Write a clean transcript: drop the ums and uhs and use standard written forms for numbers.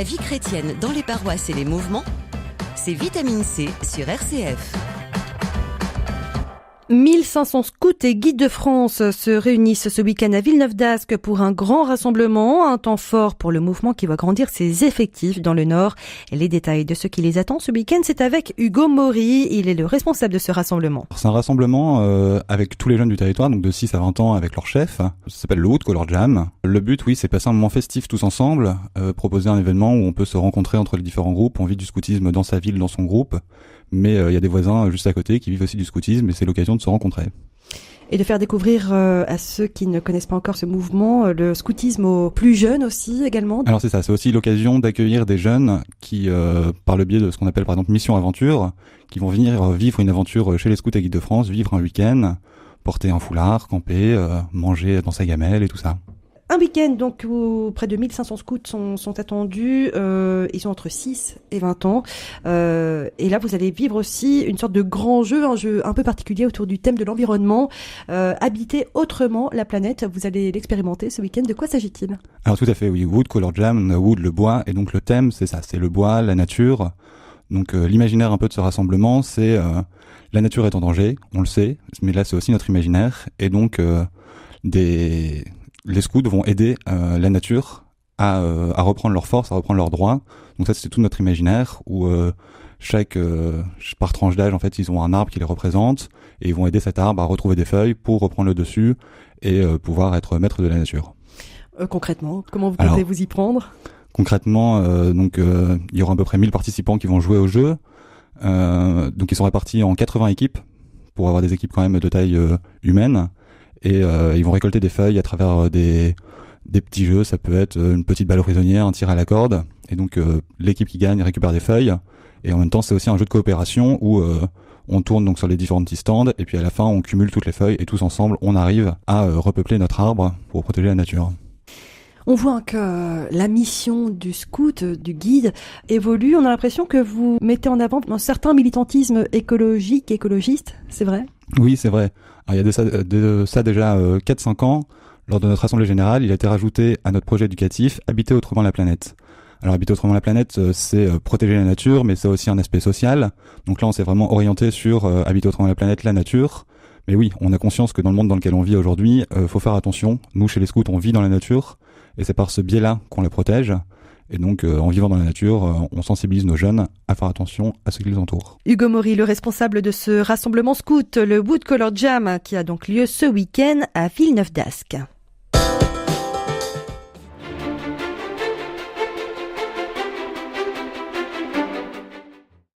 vie chrétienne dans les paroisses et les mouvements, c'est Vitamine C sur RCF. 1500 scouts et guides de France se réunissent ce week-end à Villeneuve-d'Ascq pour un grand rassemblement, un temps fort pour le mouvement qui va grandir ses effectifs dans le Nord. Et les détails de ce qui les attend ce week-end, c'est avec Hugo Maury. Il est le responsable de ce rassemblement. C'est un rassemblement avec tous les jeunes du territoire, donc de 6 à 20 ans avec leur chef. Ça s'appelle le Woodcolor Jam. Le but, oui, c'est passer un moment festif tous ensemble, proposer un événement où on peut se rencontrer entre les différents groupes. On vit du scoutisme dans sa ville, dans son groupe. Mais il y a des voisins juste à côté qui vivent aussi du scoutisme et c'est l'occasion de se rencontrer. Et de faire découvrir à ceux qui ne connaissent pas encore ce mouvement, le scoutisme aux plus jeunes aussi également. Alors c'est ça, c'est aussi l'occasion d'accueillir des jeunes qui, par le biais de ce qu'on appelle par exemple Mission Aventure, qui vont venir vivre une aventure chez les scouts et guides de France, vivre un week-end, porter un foulard, camper, manger dans sa gamelle et tout ça. Un week-end donc où près de 1500 scouts sont attendus, ils sont entre 6 et 20 ans. Et là, vous allez vivre aussi une sorte de grand jeu, un jeu un peu particulier autour du thème de l'environnement. Habiter autrement la planète, vous allez l'expérimenter ce week-end. De quoi s'agit-il ? Alors tout à fait, oui. Woodcolor Jam, Wood, le bois. Et donc le thème, c'est ça, c'est le bois, la nature. Donc l'imaginaire un peu de ce rassemblement, c'est la nature est en danger, on le sait. Mais là, c'est aussi notre imaginaire. Et donc les scouts vont aider la nature à reprendre leur force, à reprendre leurs droits. Donc ça, c'est tout notre imaginaire où par tranche d'âge, en fait, ils ont un arbre qui les représente et ils vont aider cet arbre à retrouver des feuilles pour reprendre le dessus et pouvoir être maître de la nature. Concrètement, comment vous comptez vous y prendre ? Concrètement, il y aura à peu près 1000 participants qui vont jouer au jeu. Donc ils sont répartis en 80 équipes pour avoir des équipes quand même de taille humaine. Et ils vont récolter des feuilles à travers des petits jeux. Ça peut être une petite balle prisonnière, un tir à la corde. Et donc l'équipe qui gagne récupère des feuilles. Et en même temps, c'est aussi un jeu de coopération où on tourne donc sur les différents petits stands. Et puis à la fin, on cumule toutes les feuilles et tous ensemble, on arrive à repeupler notre arbre pour protéger la nature. On voit que la mission du scout, du guide, évolue. On a l'impression que vous mettez en avant un certain militantisme écologiste, c'est vrai ? Oui, c'est vrai. Alors, il y a de ça déjà 4-5 ans, lors de notre assemblée générale, il a été rajouté à notre projet éducatif « Habiter autrement la planète ». Alors, habiter autrement la planète, c'est protéger la nature, mais c'est aussi un aspect social. Donc là, on s'est vraiment orienté sur habiter autrement la planète, la nature. Mais oui, on a conscience que dans le monde dans lequel on vit aujourd'hui, faut faire attention. Nous, chez les scouts, on vit dans la nature. Et c'est par ce biais-là qu'on la protège. Et donc, en vivant dans la nature, on sensibilise nos jeunes à faire attention à ce qui les entoure. Hugo Maury, le responsable de ce rassemblement scout, le Woodcolor Jam, qui a donc lieu ce week-end à Villeneuve-d'Ascq.